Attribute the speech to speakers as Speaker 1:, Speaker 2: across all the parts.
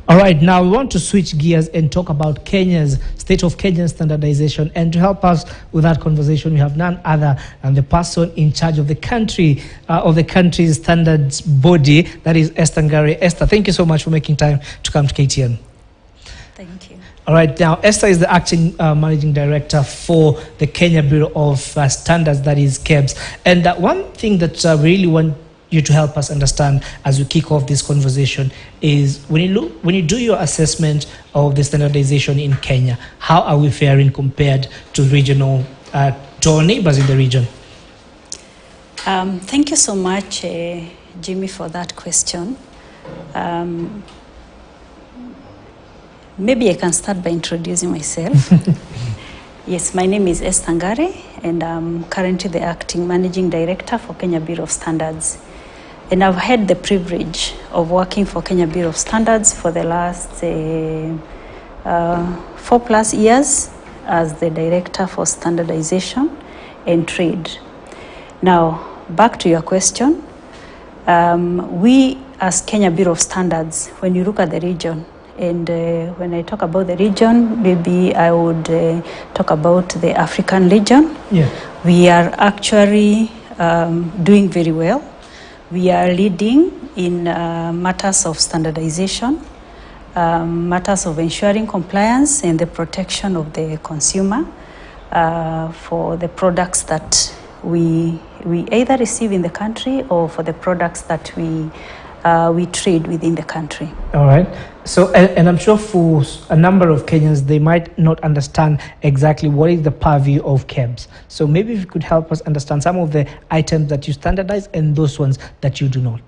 Speaker 1: All right, now we want to switch gears and talk about Kenya's state of Kenyan standardization. And to help us with that conversation, we have none other than the person in charge of the country, of the country's standards body, that is Esther Ngari. Esther, thank you so much for making time to come to KTN.
Speaker 2: Thank you.
Speaker 1: All right, now Esther is the acting managing director for the Kenya Bureau of Standards, that is KEBS. And one thing that I really want you to help us understand as we kick off this conversation is when you do your assessment of the standardization in Kenya, how are we faring compared to regional, to our neighbors in the region?
Speaker 2: Thank you so much, Jimmy, for that question. Maybe I can start by introducing myself. Yes, my name is Esther Ngari, and I'm currently the acting managing director for Kenya Bureau of Standards. And I've had the privilege of working for Kenya Bureau of Standards for the last 4+ years as the director for standardization and trade. Now, back to your question. We as Kenya Bureau of Standards, when you look at the region, and when I talk about the region, maybe I would talk about the African region.
Speaker 1: Yeah.
Speaker 2: We are actually doing very well. We are leading in matters of standardization, matters of ensuring compliance and the protection of the consumer for the products that we either receive in the country or for the products that we trade within the country.
Speaker 1: All right. So, and I'm sure for a number of Kenyans, they might not understand exactly what is the purview of KEBS. So maybe if you could help us understand some of the items that you standardize and those ones that you do not.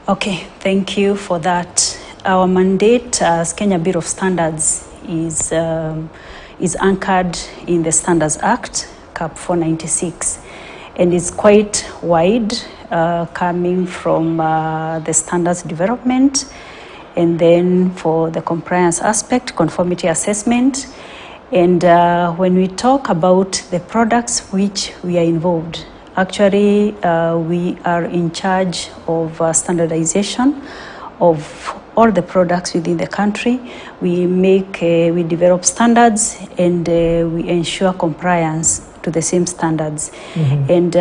Speaker 2: Okay, thank you for that. Our mandate as Kenya Bureau of Standards is anchored in the Standards Act, Cap 496, and it's quite wide, coming from the standards development, and then for the compliance aspect, conformity assessment. And when we talk about the products which we are involved, actually we are in charge of standardization of all the products within the country. We develop standards, and we ensure compliance to the same standards. Mm-hmm. And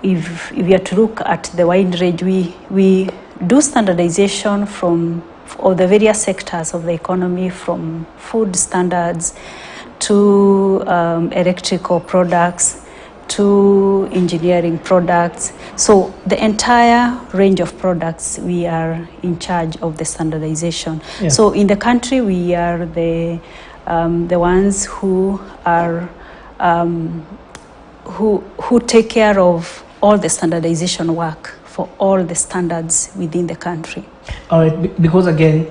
Speaker 2: if we are to look at the wide range, we do standardization from all the various sectors of the economy, from food standards to electrical products to engineering products. So the entire range of products, we are in charge of the standardization. Yeah. So in the country, we are the ones who are who take care of all the standardization work for all the standards within the country.
Speaker 1: All right, because again,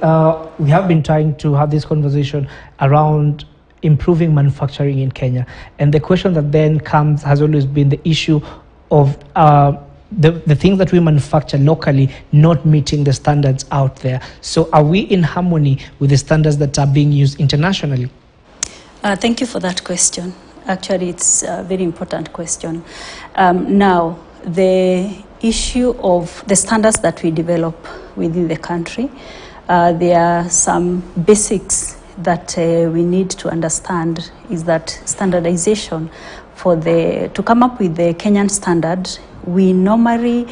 Speaker 1: we have been trying to have this conversation around improving manufacturing in Kenya. And the question that then comes has always been the issue of the things that we manufacture locally not meeting the standards out there. So are we in harmony with the standards that are being used internationally?
Speaker 2: Thank you for that question. Actually, it's a very important question. Now, the issue of the standards that we develop within the country, there are some basics that we need to understand. Is that standardization to come up with the Kenyan standard, we normally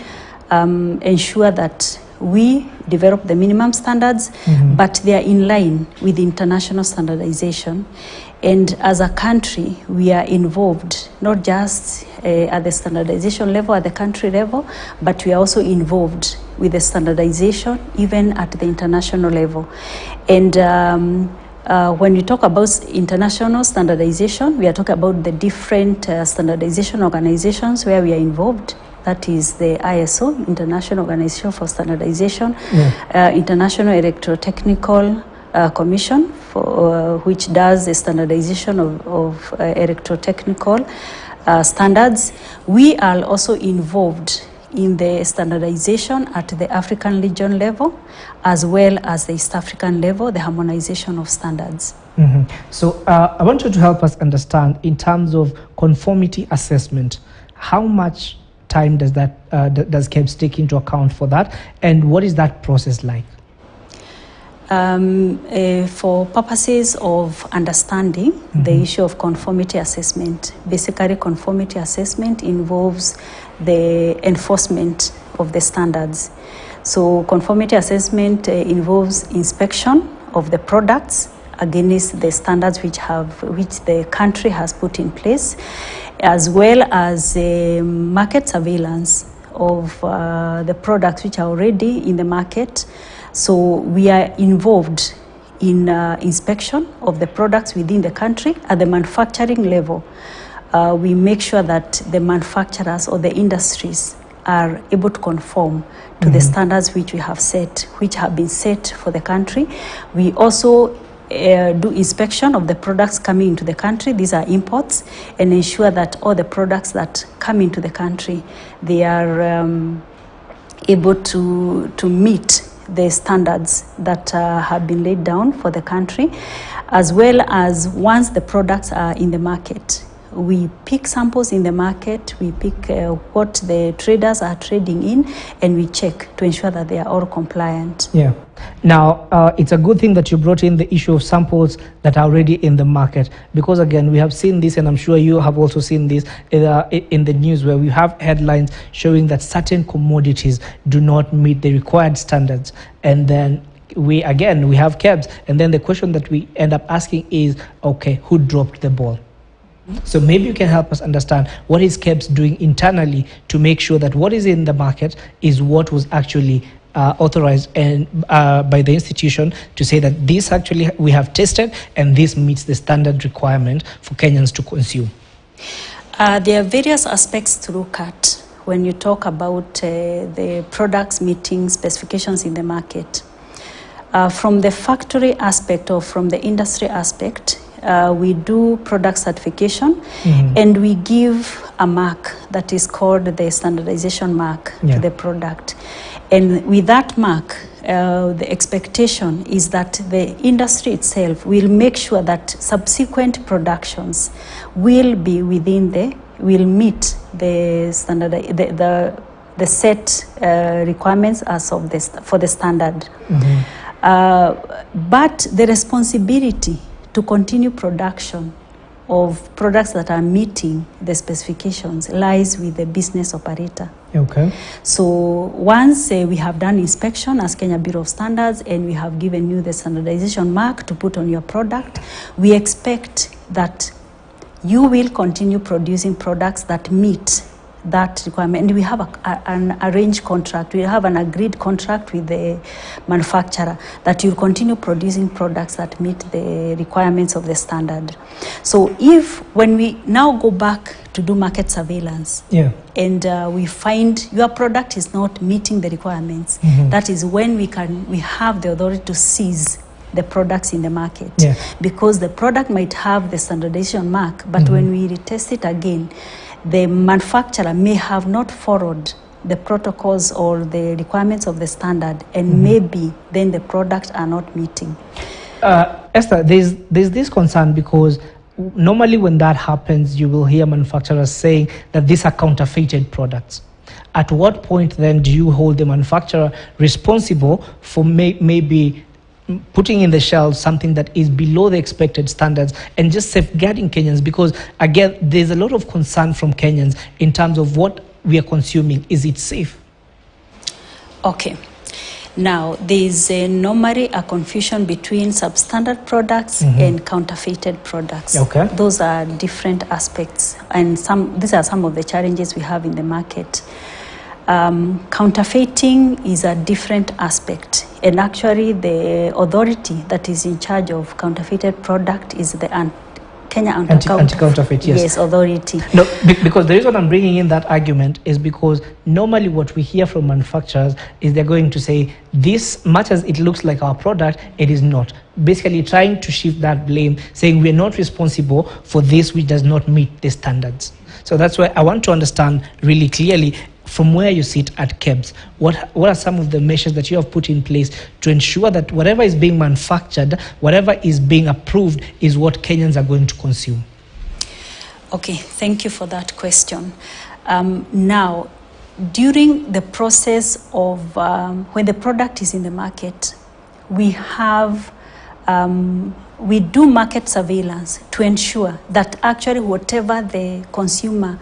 Speaker 2: ensure that we develop the minimum standards, mm-hmm. but they are in line with international standardization. And as a country, we are involved not just at the standardization level, at the country level, but we are also involved with the standardization even at the international level. And when we talk about international standardization, we are talking about the different standardization organizations where we are involved. That is the ISO, International Organization for Standardization, yeah. International Electrotechnical Commission, which does the standardization of electrotechnical standards. We are also involved in the standardization at the African region level, as well as the East African level, the harmonization of standards.
Speaker 1: Mm-hmm. So I want you to help us understand, in terms of conformity assessment, how much time does that does KEBS take into account for that, and what is that process like?
Speaker 2: For purposes of understanding the issue of conformity assessment, basically conformity assessment involves the enforcement of the standards. So conformity assessment involves inspection of the products against the standards which the country has put in place, as well as market surveillance of the products which are already in the market. So we are involved in inspection of the products within the country at the manufacturing level. We make sure that the manufacturers or the industries are able to conform to the standards which we have set, which have been set for the country. We also do inspection of the products coming into the country. These are imports, and ensure that all the products that come into the country, they are able to meet the standards that have been laid down for the country, as well as once the products are in the market, we pick samples in the market, we pick what the traders are trading in, and we check to ensure that they are all compliant.
Speaker 1: Yeah. Now, it's a good thing that you brought in the issue of samples that are already in the market, because again, we have seen this, and I'm sure you have also seen this in the news, where we have headlines showing that certain commodities do not meet the required standards. And then we have KEBS, and then the question that we end up asking is, okay, who dropped the ball? So maybe you can help us understand what is KEBS doing internally to make sure that what is in the market is what was actually authorized and by the institution to say that this actually we have tested and this meets the standard requirement for Kenyans to consume.
Speaker 2: There are various aspects to look at when you talk about the products meeting specifications in the market. From the factory aspect or from the industry aspect, we do product certification, and we give a mark that is called the standardization mark to the product. And with that mark, the expectation is that the industry itself will make sure that subsequent productions will be will meet the standard, the set requirements as of for the standard. But the responsibility to continue production of products that are meeting the specifications lies with the business operator.
Speaker 1: Okay.
Speaker 2: So once we have done inspection as Kenya Bureau of Standards and we have given you the standardization mark to put on your product, we expect that you will continue producing products that meet that requirement. And we have an arranged contract, we have an agreed contract with the manufacturer that you'll continue producing products that meet the requirements of the standard. So when we now go back to do market surveillance, and we find your product is not meeting the requirements, that is when we have the authority to seize the products in the market, because the product might have the standardization mark, but when we retest it again, the manufacturer may have not followed the protocols or the requirements of the standard, and maybe then the products are not meeting.
Speaker 1: Esther, there's this concern, because normally when that happens, you will hear manufacturers saying that these are counterfeited products. At what point then do you hold the manufacturer responsible for maybe putting in the shelves something that is below the expected standards and just safeguarding Kenyans? Because again, there's a lot of concern from Kenyans in terms of what we are consuming. Is it safe?
Speaker 2: Okay. Now, there's normally a confusion between substandard products and counterfeited products.
Speaker 1: Okay.
Speaker 2: Those are different aspects, and these are some of the challenges we have in the market. Counterfeiting is a different aspect, and actually the authority that is in charge of counterfeited product is the Kenya
Speaker 1: Anti-Counterfeit, yes,
Speaker 2: authority.
Speaker 1: No, because the reason I'm bringing in that argument is because normally what we hear from manufacturers is they're going to say, this much as it looks like our product, it is not. Basically trying to shift that blame, saying we're not responsible for this which does not meet the standards. So that's why I want to understand really clearly, from where you sit at KEBS, what are some of the measures that you have put in place to ensure that whatever is being manufactured, whatever is being approved, is what Kenyans are going to consume?
Speaker 2: Okay, thank you for that question. Now, during the process of when the product is in the market, we have we do market surveillance to ensure that actually whatever the consumer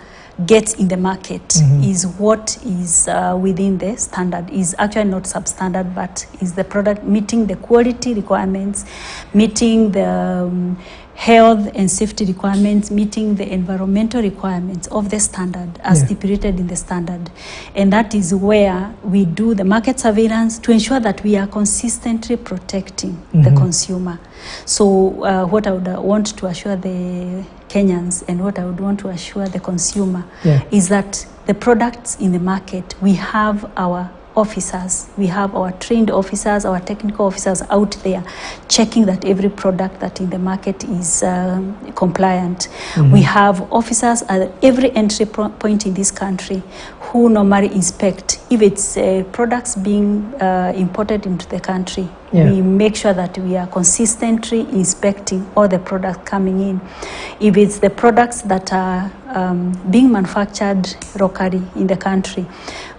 Speaker 2: gets in the market is what is within the standard, is actually not substandard, but is the product meeting the quality requirements, meeting the health and safety requirements, meeting the environmental requirements of the standard as stipulated in the standard. And that is where we do the market surveillance to ensure that we are consistently protecting the consumer. So what I would want to assure the Kenyans and what I would want to assure the consumer is that the products in the market, we have our officers, we have our trained officers, our technical officers out there checking that every product that in the market is compliant. We have officers at every entry point in this country who normally inspect if it's products being imported into the country. We make sure that we are consistently inspecting all the products coming in. If it's the products that are being manufactured locally in the country,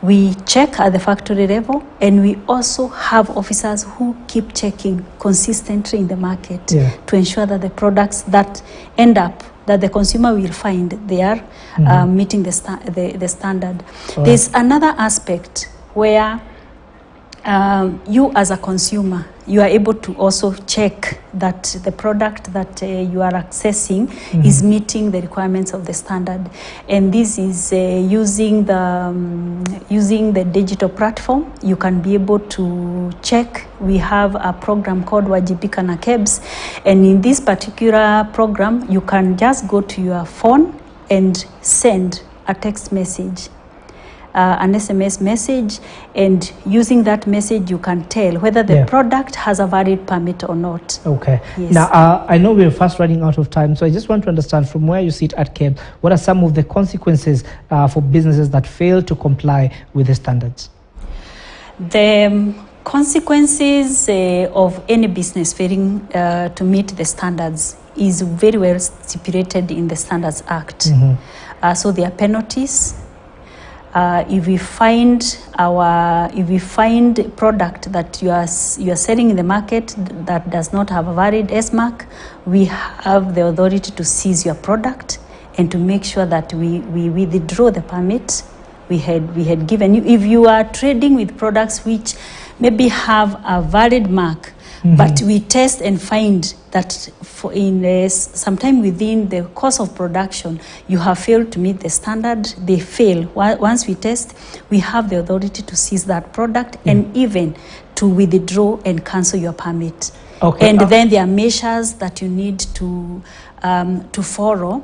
Speaker 2: we check at the factory level, and we also have officers who keep checking consistently in the market to ensure that the products that end up that the consumer will find they are meeting the standard. There's another aspect where you as a consumer, you are able to also check that the product that you are accessing is meeting the requirements of the standard. And this is using the digital platform. You can be able to check. We have a program called Wajibika na KEBS, and in this particular program, you can just go to your phone and send a text message, an SMS message, and using that message you can tell whether the product has a valid permit or not.
Speaker 1: Okay.
Speaker 2: Yes.
Speaker 1: Now, I know we're fast running out of time, so I just want to understand from where you sit at KEBS, what are some of the consequences for businesses that fail to comply with the standards?
Speaker 2: The consequences of any business failing to meet the standards is very well stipulated in the Standards Act. So there are penalties. If we find product that you are selling in the market that does not have a valid S-mark, we have the authority to seize your product and to make sure that we withdraw the permit we had given you. If you are trading with products which maybe have a valid mark, but we test and find that sometime within the course of production, you have failed to meet the standard, they fail. Once we test, we have the authority to seize that product and even to withdraw and cancel your permit. Okay. And then there are measures that you need to follow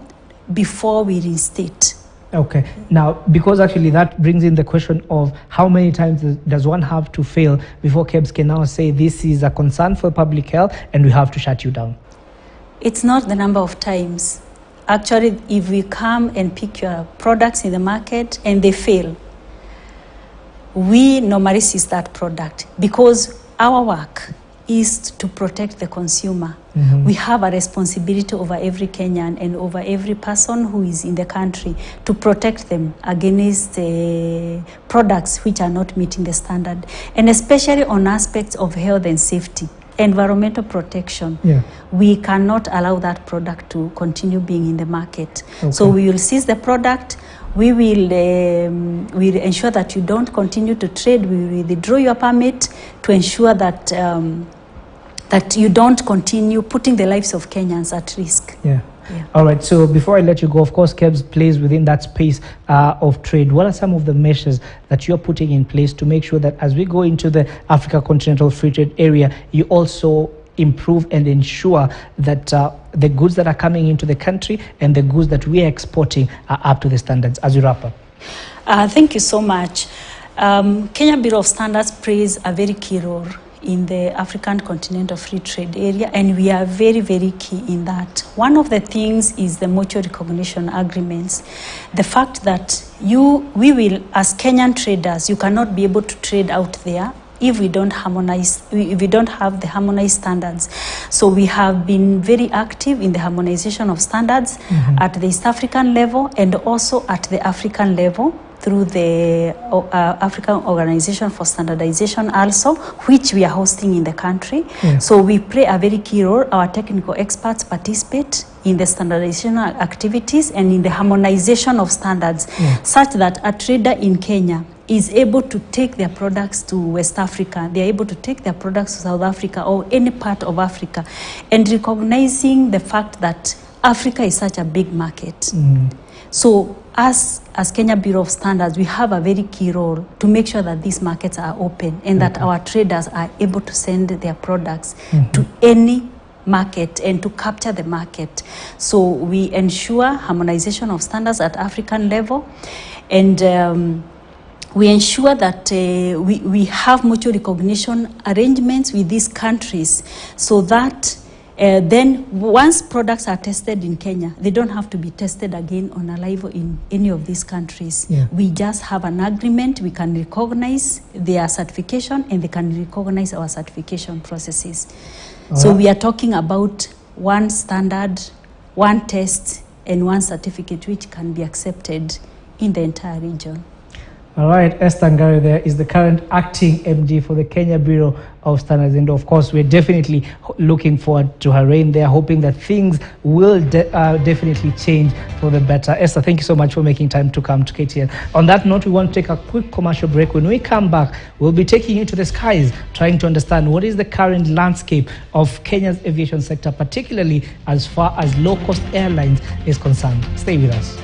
Speaker 2: before we reinstate.
Speaker 1: Okay. Now, because actually that brings in the question of how many times does one have to fail before KEBS can now say this is a concern for public health and we have to shut you down?
Speaker 2: It's not the number of times. Actually, if we come and pick your products in the market and they fail, we normally seize that product because our work is to protect the consumer. We have a responsibility over every Kenyan and over every person who is in the country to protect them against products which are not meeting the standard, and especially on aspects of health and safety, environmental protection. We cannot allow that product to continue being in the market. So we will seize the product. We will we'll ensure that you don't continue to trade. We will withdraw your permit to ensure that that you don't continue putting the lives of Kenyans at risk.
Speaker 1: All right. So before I let you go, of course, KEBS plays within that space of trade. What are some of the measures that you're putting in place to make sure that as we go into the Africa Continental Free Trade Area, you also improve and ensure that the goods that are coming into the country and the goods that we are exporting are up to the standards? As you wrap up.
Speaker 2: Thank you so much. Kenya Bureau of Standards plays a very key role in the African Continental Free Trade Area, and we are very, very key in that. One of the things is the mutual recognition agreements. The fact that we will, as Kenyan traders, you cannot be able to trade out there if we don't harmonize, if we don't have the harmonized standards. So we have been very active in the harmonization of standards at the East African level and also at the African level. through the African Organization for Standardization also, which we are hosting in the country.
Speaker 1: Yeah.
Speaker 2: So we play a very key role. Our technical experts participate in the standardization activities and in the harmonization of standards, such that a trader in Kenya is able to take their products to West Africa, they are able to take their products to South Africa or any part of Africa, and recognizing the fact that Africa is such a big market. So as Kenya Bureau of Standards, we have a very key role to make sure that these markets are open and that our traders are able to send their products to any market and to capture the market. So we ensure harmonization of standards at African level, and we ensure that we have mutual recognition arrangements with these countries, so that then once products are tested in Kenya, they don't have to be tested again on arrival in any of these countries. We just have an agreement. We can recognize their certification and they can recognize our certification processes. So we are talking about one standard, one test, and one certificate which can be accepted in the entire region.
Speaker 1: All right, Esther Ngari there is the current acting MD for the Kenya Bureau of Standards, and of course we're definitely looking forward to her reign there, hoping that things will definitely change for the better. Esther, thank you so much for making time to come to KTN. On that note, we want to take a quick commercial break. When we come back, we'll be taking you to the skies, trying to understand what is the current landscape of Kenya's aviation sector, particularly as far as low-cost airlines is concerned. Stay with us.